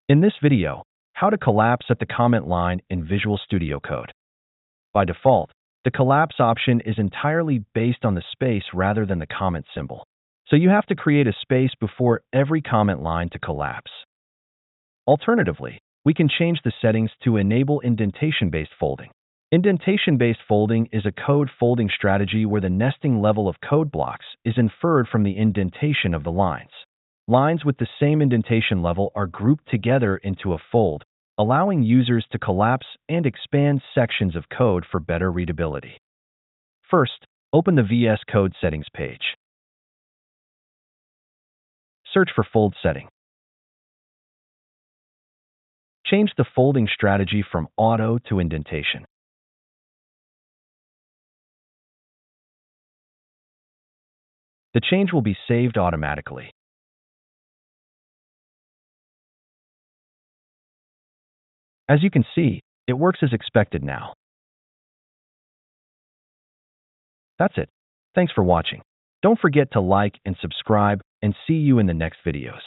In this video, how to collapse at the comment line in Visual Studio Code. By default, the collapse option is entirely based on the space rather than the comment symbol. So you have to create a space before every comment line to collapse. Alternatively, we can change the settings to enable indentation-based folding. Indentation-based folding is a code folding strategy where the nesting level of code blocks is inferred from the indentation of the lines. Lines with the same indentation level are grouped together into a fold, allowing users to collapse and expand sections of code for better readability. First, open the VS Code settings page. Search for fold setting. Change the folding strategy from auto to indentation. The change will be saved automatically. As you can see, it works as expected now. That's it. Thanks for watching. Don't forget to like and subscribe, and see you in the next videos.